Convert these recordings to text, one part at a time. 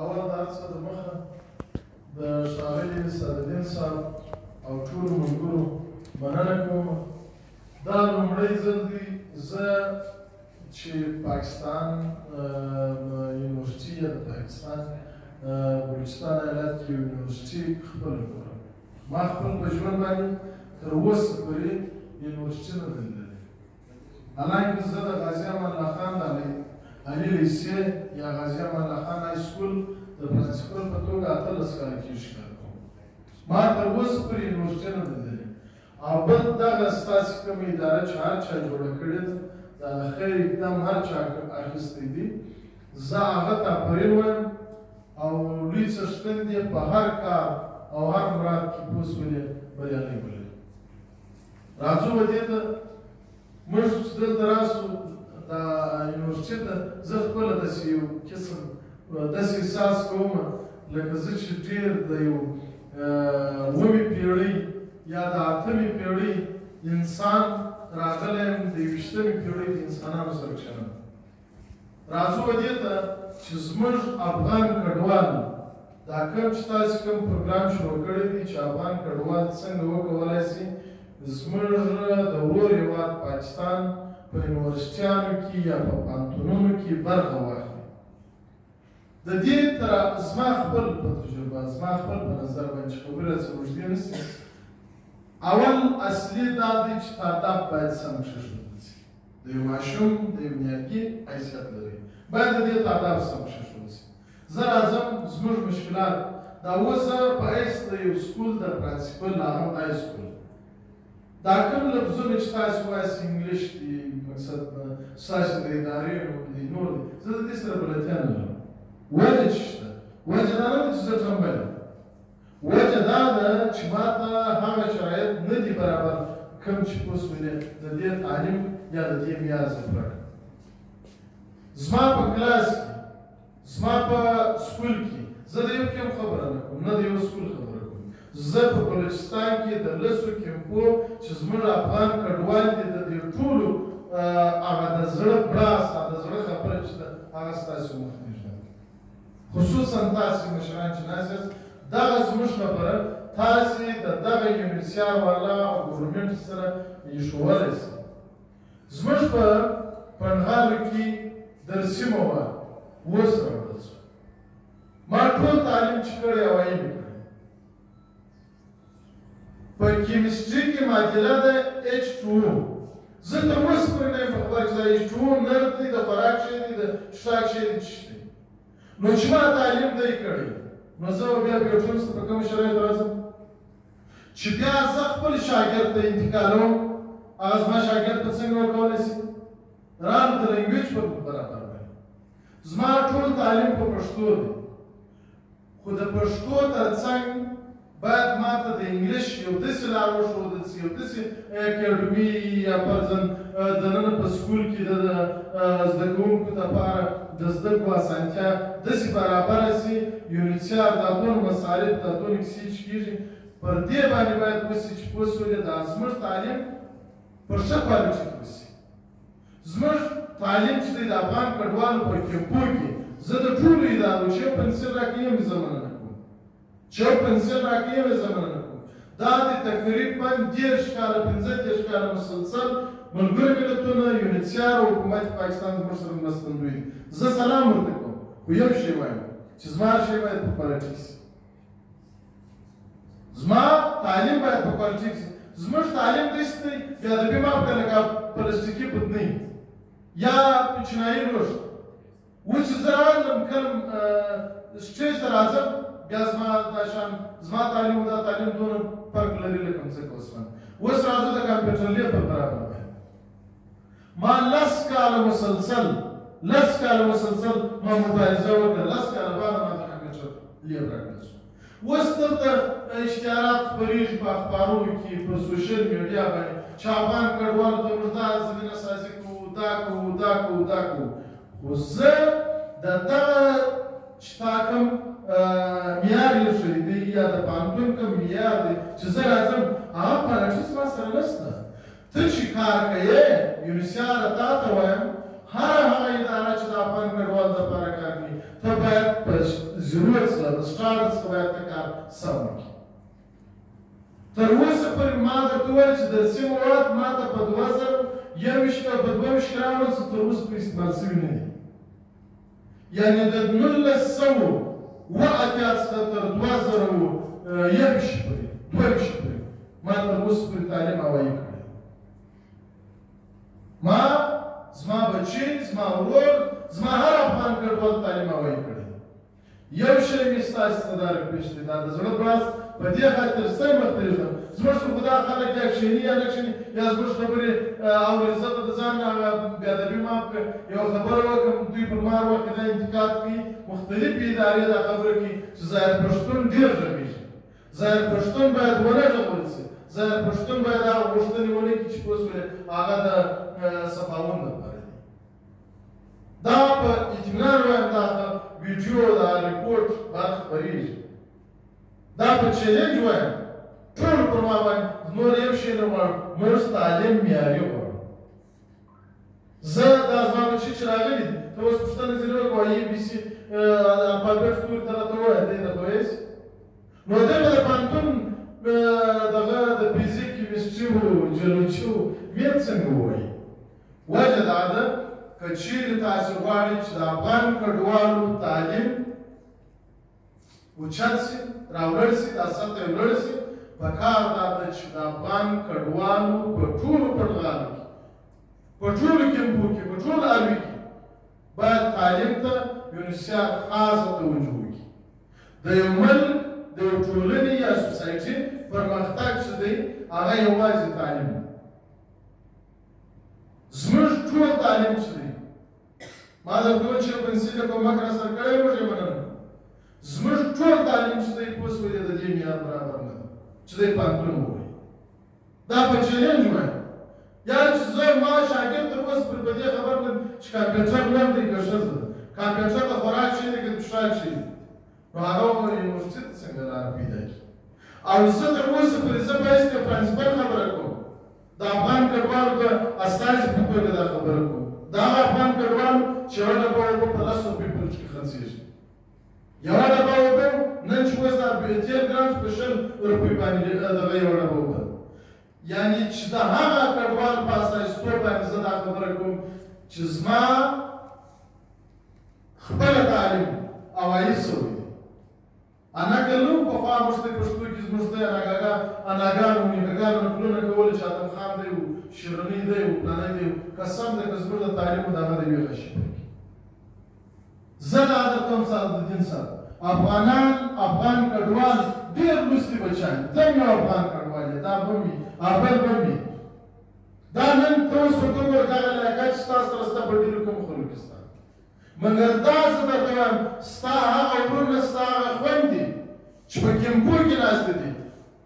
اول د هر څه دمخه د ښاغلي صدرالدین صاحب او ټولو ملګرو مننه کوم. دا لومړی ځل دی زه چې پاکستان یونیورسټي یا د پاکستان بلوچستان ایالت کې یونیورسټي خپله ګورم. ما خپل په ژوند باندې تر اوسه پورې یونیورسټي نه ده لیدلې. حالانکه زه د غازي امان الله خان د علي لیسې یا غازي امان الله خان های سکول د پرنسپل په توګه 18 کاله کېږي کار کوم. ما تر اوسه پورې یونیورسټي نه ده لیدلې. او بل دغه ستاسې کومه اداره چې هر چا جوړه کړې ده دا د خیر اقدام هر چا اخیستی دي، زه هغه ته آفرین وایم او لوی څښتن دې په هر کار او هر مراد کې پوه شولې بریالی ولري. راځو به دې ته موږ چې دلته راسو دا یونیورسټي ته زه خپله داسې یو قسم داسې احساس کوم لکه زه چې ډېر د یو 9مې پېړۍ یا د 8مې پېړۍ انسان راغلی یم، د 21مې پېړۍ د انسانانو سره کښېنم. راځو به دې ته چې زموږ افغان کډوال دا کوم چې تاسې کوم پروګرام شروع کړی دی چې افغان کډوال څنګه وکولی شي زموږ د ورور هېواد پاکستان په یونیورسټیانو کې یا په پوهنتونونو کې برخه واخلي. د دې تر زما خپل په تجربه زما خپل په نظر باندې چې خبرې راسره اوږدې نه شي، اول اصلي دا دی چې تاداب باید سم کښېښودل شي. د یو ماشوم د یو نیالګي حیثیت لري، باید د دې تاداب سم کښېښودل شي. زه راځم زموږ مشکلات دا اوس زه په حیث د یو سکول د پرنسپل هغه های سکول دا کوم لفظونه چې تاسې وایاست انګلیش دي مقصد ستاسې د ادارې دي نور دي، زه د دې سره بلدتیا نه لرم. وجه چې شته وجه دا نه ده چې زه ټمبل یم، وجه دا ده چې ما ته هغه شرایط نه دي برابر کوم چې پوه شولې د دې تعلیم یا د دې معیار زه پوره کړم. زما په کلاس کې زما په سکول کې زه د یو کیمپ خبره نه کوم، نه د یو سکول خبره کوم. زه په بلوچستان کې د 10 کیمپو چې زموږ افغان کډوال دي د دې ټولو هغه د زړه بړاس د زړه خبره چې ده هغه ستاسې مخکې ږدم. خصوصا تاسې مشران چې ناست یاست دغه زموږ خبره تاسې د دغه یونیسیار والا او ګورنمنټ سره ایښولی شئ. زموږ په پنهالو کې درسي مواد اوس راوړل شو. ما ټول تعلیم چې کړی هوایي مې کړی. په کیمسټري کې معادله ده H2O. زه تر اوسه پورې نه یم په خبره چې دا H2O نرد دی، د خوراک شی دی، د څښاک شی دی، څه دی. نو چې ما تعلیم دی کړی نو زه بیا بیوټیمس ته په کومو شرایطو راځم چې بیا زه خپل شاګرد ته انتقالوم. هغه زما شاګرد به څنګه ورکولی شي؟ رانه د لنګویج په برابر باندې. زما ټول تعلیم په پښتو دی، خو د پښتو تر څنګ باید ما ته د انګلیش یو داسې لار وښودل شي، یو داسې اکاډمي یا فرضاً دننه په سکول کې د زده کوونکو دپاره د زده کړو اسانتیا داسې برابره شي. یونیسیار دا دونه مصارف دا دونه کیسې چې کېږي پر دې باندې باید وشي چې پوه شولې دا زموږ تعلیم په ښه کوالټي کې وشي. زموږ تعلیم چې دی د افغان کډوالو په کیمپو کې زه د ټولو ادارو چې یو پنسل راکړي یم زه مننه کوم، چې یو پنسل راکړي یم زه مننه کوم. دا د تقریباً 30 کاله 15 کاله مسلسل ملګري ملتونه یونیسیار او حکومت پاکستان زموږ سره مرستندوی دي. زه سلام ورته کوم، خو یو شی وایم چې زما هر شی باید په کوالټي کې شي. زما تعلیم باید په کوالټي کې شي. زموږ تعلیم داسې دی بیا د بیمار که لکه پلاستیکي پتنۍ یا چینایي لوښ. اوس چې زه راغلم کله سټیج ته راځم بیا زما دا شان زما تعلیم او دا تعلیم دونه فرق لري لکه مځکه وسمه. اوس راځو د کمپیوټر لیب په برابر باندې ما 10 کاله مسلسل ما مبارزه وکړه. 10 کاله بعد ما د کمپیوټر لیب راکړل شو. اوس دلته اشتهارات خپرېږي په اخبارونو کې په سوشل میډیا باندې چې افغان کډوالو ته موږ دا زمینه سازي کوو، دا کوو، دا کوو، دا کوو. خو زه د دغه چې تا کوم معیار ایښی دی یا د پوهنتون کوم معیار دی چې زه راځم هغه پراټیس ما سره نشته. ته چې کار کوې یونیسیاره تا ته وایم هر هغه اداره چې د افغان کډوالو دپاره کار کوي ته باید باید په ضرورت سره د سټارټ څخه باید ته کار سم وکړي. تر اوسه پورې ما درته وویل چې درسي مواد ما ته په 2021 او په 22 کې راوړل چې تر اوسه پورې استعمال شوي نه دي. یعنې د 1980 څخه تر 2021 پورې ما تر اوسه پورې تعلیم هوایي کړی. ما زما بچي زما ورور زما هر افغان کډوال تعلیم هوایي کړی. یو شی مې ستاسو څخه دا ریکویسټ دی، دا د زړه براس په دې خاطر ستاسو مخ ته ږدم. زموږ خو دا خلک یا کښېني یا نه کښېني یا زموږ خبرې اوري. زه به د ځان نه بې ادبي معاف کړم، یوه خبره وکړم دوی پر ما وخت دا انتقاد کوي، مختلفې ادارې دا خبره کوي چې ظاهر پښتون ډېر غږېږي. ظاهر پښتون باید ونه غږول شي. ظاهر پښتون باید هغه غوښتنې ونه کړي چې پوه شولې هغه د صفاون لپاره دي. دا په اطمینان وایم دا ویډیو دا ریپورټ باید خپرېږي. دا په چیلنج وایم ټول پر ما باندې نور یو شی نه غواړم، موږ تعلیم معیاري غواړو. زه دا زما بچي چې راغلي دي ته اوس پوښتنه ځینې وکړه وایي ABC الفابet توري ته راته ووایه دی درته ویسي. نو دی به د پوهنتون دغه د فزیک کیمستري و جیولوجي و میت څنګه ووایي؟ وجه دا ده که چیرې تاسې غواړئ چې د افغان کډوالو تعلیم اوچت شي، راوړل شي، دا سطح یې لوړه شي، پکار دا ده چې د افغان کډوالو په ټولو پړغالو کې، په ټولو کیمپو کې، په ټولو اروي کې باید تعلیم ته یونیسیار خاصه توجه وکړي. د یو ملک د یو ټولنې یا سوسایټي پرمختګ چې دی هغه یوازې تعلیم دی. زموږ ټول تعلیم چې دی ما درته وویل چې یو پنسل د کومک راسره کړی موږ یې مننه. زموږ ټول تعلیم چې دی پوه شولې د دې معیار برابر نه دی چې دی پوهنتون ووایي. دا په چیلنج وایم. یا چې زه ما شاګرد تر اوسه پورې په دې خبر نه چې کمپیوټر نر دی که ښځه ده، کمپیوټر د خوراک شی دی که د پوښاک شی دی، نو هغه به یونیورسټي ته څنګه لاره پیدا کړي. او زه تر اوسه پورې زه باید د پرنسپل خبره کوم، د افغان کډوالو د استازي په توګه دا خبره کوم. د هغه افغان کډوالو چې یوه ډبه اوبه په 10 روپۍ پورې کې خرڅېږي، یوه ډبه اوبه نن چې اوس تېر ګرام په 20 روپۍ باندې دغه یوه ډبه اوبه. یعنې چې د هغه کډوال په استازیتوب باندې زه دا خبره کوم چې زما خپله تعلیم هوایي شوی دی. اناګلو پخوا موږ ته پښتو کې زموږ ته اناګانو نیکګانو نکلونه کول چې ادم خان دی و شیرني دی و پلانی دی و قسم دی که زموږ د تعلیم د هغه د یوې غشي زه دا درته کوم سره د دین سره افغان کډوال ډېر لوستي بچیان ته هم یو افغان کډوال یې دا به وي بل به وي. دا نن ته اوس ورته وګوره دغه علاقه چې ستا سره ستا په ډېرو کومو خلکو کې ستا، مګر دا زه درته وایم ستا هغه وروڼه ستا هغه خویندې چې په کیمپو کې ناستې دي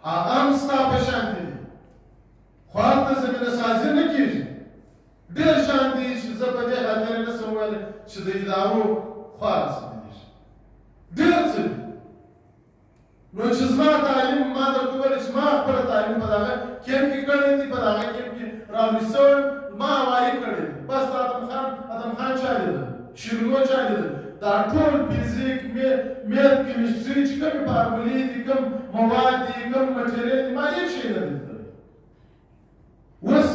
هغه هم ستا په شانتې دي، خو هلته زمینه سازي نه کېږي. ډېر شیان دي چې زه په دې خاطر یې نه شم ویلی چې د ادارو خوا رسېدلي شي، ډېر څه دي. نو چې زما تعلیم ما درته وویل چې ما خپله تعلیم په دغه کیمپ کې کړی دی، په دغه کیمپ کې رالوی شوی ما هوایي کړی دی. بس د ادم خان چا لیدل، شیرینو چا لیدل، دا ټول فزیک میت کیمستري چې کومې فارمولې دي، کوم مواد دي، کوم مټریل دي، ما هېڅ شی نه لیدلی. اوس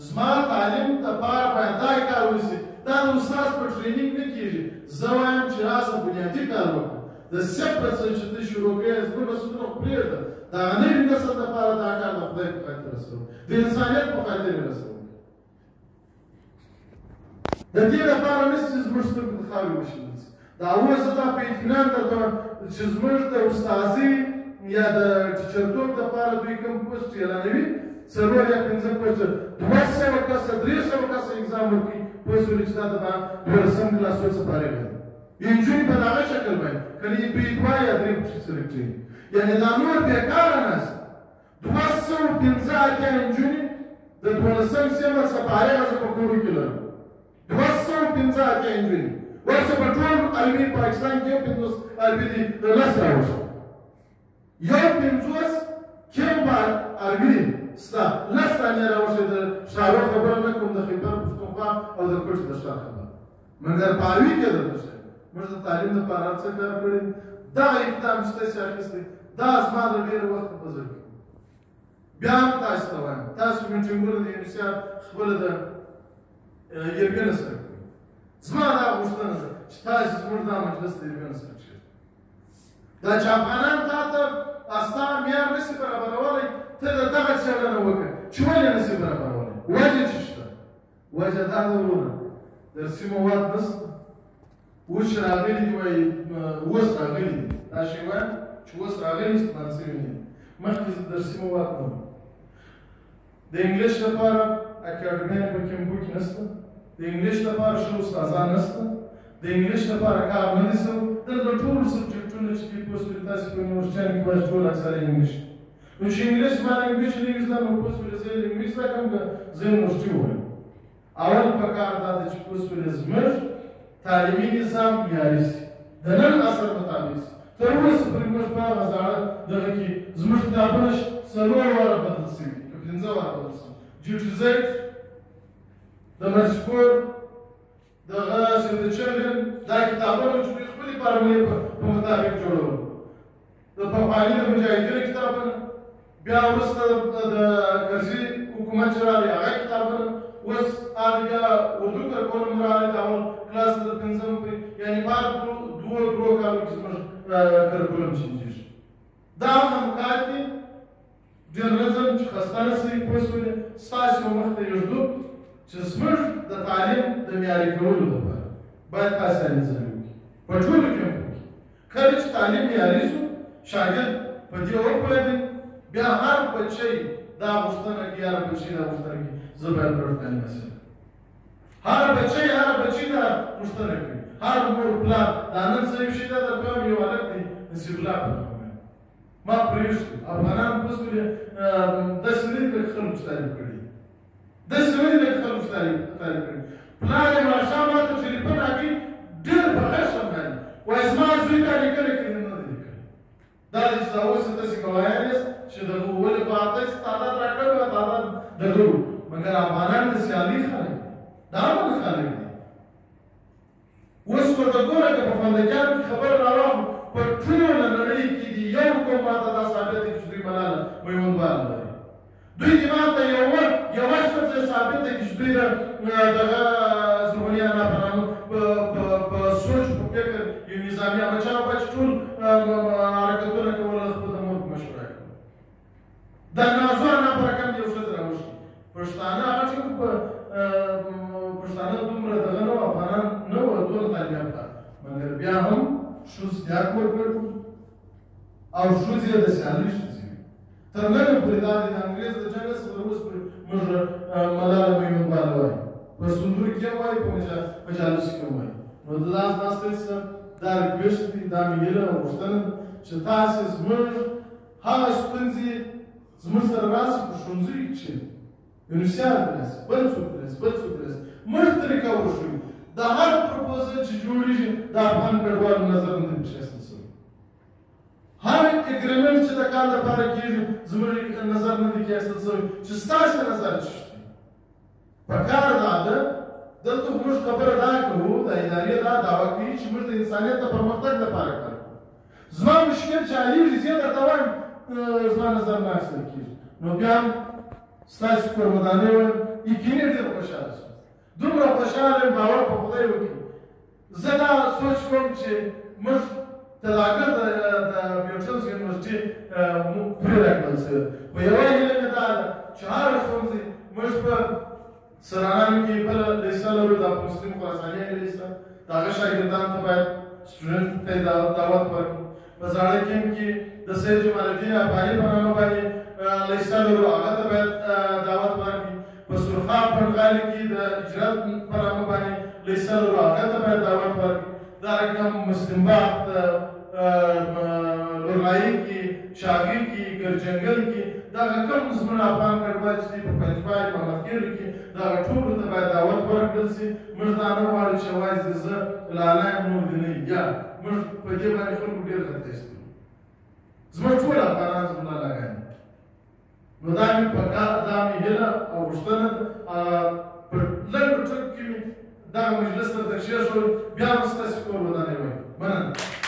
زما تعلیم دپاره باید دا کار وشي. دا د استاد په ټرینینګ نه کېږي. زه وایم چې راسه بنیادي کار وکړه. د 0% چې ته شروع کړې زموږ مسؤلونه خو پرېږده، د هغه نوي نسل دپاره دا کار د خدای په خاطر رسوم، د انسانیت په خاطر یې رسوم. د دې لپاره نشته چې زموږ سترګو د خاورې وشیندل شي. دا اوس زه دا په اطمینان درته وایم چې زموږ د استازي یا د ټیچرتوب دپاره دوی کوم پوسټ اعلانوي 4 یا 5 پوسټ 200 کسه 300 کسه اګزام ورکوي، پوه شولې چې دا د 12م کلاس څخه فارغ دي. انجونې په دغه شکل باندې کنه یې په 2 یا 3 پوسټ سلیکټ کړي، یعنې دا نور بېکاره ناست 215 انجونې د 12م سیمه څخه فارغه زه په کورو کې لرم. 215 انجونې ورسه په ټول علمي پاکستان کې یو 50 علمي دي د 10 راوښه یو 50 کیمپ علمي دي ستا 10 دانې راوښه. د ښارو خبره نه کوم، د خیبر پښتونخوا او د کوټې د ښار خبره، مګر په علمي کې درته ښایم موږ د تعلیم لپاره هر څه کار کړی دغه اقدام چې تاسې اخیستی دا زما د ډېر وخت په زړه کې بیا هم تاسو ته وایم تاسو میټینګونه د یونیسیف خپله د یرګنه سره کوئ زما دا غوښتنه ده چې تاسو زموږ دا مجلس د یرګنه سره کښېږدئ دا چې افغانان تا ته ستا معیار نشي برابرولی ته د دغه څېړنه وکړه چې ولې نشي برابرولی وجه چې شته وجه دا ده وروره درسي مواد نشته اوس چې راغلي دي وایي اوس راغلي دي دا شی وایم چې اوس راغلي استعمال شوي نه دي مخکې درسي مواد نه وو د انګلیش لپاره اکاډمیان په کیمپو کې نشته د انګلیش لپاره ښه استادان نشته د انګلیش لپاره کار نه دي شوی دلته ټول سبجیکټونه چې دي پوه شولې تاسې په یونیورسټیانو کې باید ټول اکثره انګلیش نو چې انګلیش زما لینګویج نه وي زده نو پوه شولې زه لینګویج زده کړم که زه یونیورسټي ووایم اول پکار دا ده چې پوه شولې زموږ تعلیمي نظام معیاري شي د نن عصر مطابق شي تر اوسه پورې موږ په هغه زاړه دغه کې زموږ کتابونه 4 واره بدل شوي که 5 واره بدل شوي جوټیزیت د مسکور دغه سید چلډرن دا کتابونه چې دوی خپلې فارمولې په مطابق جوړول د پخواني د مجاهدینو کتابونه بیا وروسته د کرزي حکومت چې راغی هغه کتابونه اوس هغه بیا اردو کرکولم راغلی د اول کلاس تر 5 پورې یعنې په هر دوو کالو کې زموږ کرکولم چینجېږي دا هم کار دی ډېر نظم چې خسته نه شئ پوه شولې ستاسې مخ ته یږدو چې زموږ د تعلیم د معیاري کولو لپاره باید تاسې هلې ځلې وکړي په ټولو کیمپو کې کله چې تعلیم معیاري شو شاګرد په دې وپوهېدی بیا هر بچی دا غوښتنه کوي هر بچی دا غوښتنه کوي زه باید پرړ تعلیم حاصل کړم هر بچی دا غوښتنه کوي هر مور پلار دا نن څه یو شي دا درته وایم یو هلک دی نصیب الله په نوم ما پرېښود افغانان پوه شولې داسې نه دي لکه خلکو چې تعلیم کړي داسې نه دي لکه خلکو چې تعلیم کړي پلار یې ماښام ما ته ټلیفون راکوي ډېر په خشم باندې وایي زما زوی تا لیکنه کړې نه ده لیکلې دا دی چې دا اوس یې تاسې ګواهیان یاست چې دغه ولې په تاسې تعداد راکړی وه تعداد دغه و مګر افغانان د سیالي خلک دا هم خلک دي اوس ورته ګوره که په فندقیانو کې خبره راواخلو په ټوله نړۍ کې دي یو قوم ماته دا ثابت دی چې دوی ملاله میوندوال لري دوی دې ماته یوه ښځه ثابت دی چې دوی دغه زرغونیانو په نامه په سوچ په فکر یو نظامي احمدشاه بابا چې ټول حرکتونه کول خپل د مور په مشوره کوي دا نازوانه په رقم یو ښځه راوښتي پښتانه هغه چې پښتانه دومره دغه نه وو افغانان نه وو ټول تعلیم یافته مګر بیا هم ښځو زیات ورکړ او ښځې یې د سیالۍ ښځې وي تر ننه پورې دا د انګریز د جنګ څخه تر اوسه پورې موږ ملاله میوندواله وایو په سندرو کې هم وایو په مجالسو کې هم وایو نو د لاس ناستۍ څخه دا ریکویسټ دی دا مې هیله او غوښتنه ده چې تاسې زموږ هغه ستونزې زموږ سره راسي په ښوونځیو کې چې یونیسیان راسي بل څوک راسي موږ طریقه وښیو د هر پروپوزل چې جوړېږي د افغان کډوالو نظر نه دی اخیستل شوی هر اګریمنټ چې د کار لپاره کېږي زموږ نظر نه دی اخیستل شوی چې ستاسې نظر څه شته پکار دا ده دلته موږ خبره دا کوو د ادارې دا دعوه کوي چې موږ د انسانیت د پرمختګ لپاره کار کوو زما مشکل چې حلیږي زه درته وایم زما نظر نه اخیستل کېږي نو بیا هم ستاسې کور ودانۍ وایم یقیني ډېر خوشحاله شوم دومره خوشحاله یم باور په خدای وکړي زه دا سوچ کوم چې موږ تلاګه د بیوټلز یونیورسټي پرې راکړل شوی خو یوه هیله مې دا ده چې هر ښوونځی موږ په سرانانو کې بله لیسه لرو د مسلم خراسانیانو لیسه د هغه شاګردانو ته باید سټوډنټ ته دعوت ورکړو په زاړه کیمپ کې د سید جمال الدین افغاني په نامه باندې لیسه لرو هغه ته باید دعوت ورکړي په سرخاب پنډغالي کې د اجرات په نامه باندې لیسه لرو هغه ته باید دعوت ورکړي دا رقم مسلم باغ لورغایي کې شاګي کې ګرجنګل کې دغه کوم زموږ افغان کډوال چې دي په پنجپای په محمدګیرو کې دغه ټولو ته باید دعوت ورکړل شي موږ دا نه غواړو چې یوازې زه لالا یم نور دې نه یا موږ په دې باندې خلکو ډېر خط ایستلو زموږ ټول افغانان زموږ لالاګان نو دا مې هیله او غوښتنه په لنډو ټکو کې مې دغه مجلس ته تکشیر شول بیا هم ستاسې کور ودانوي مننه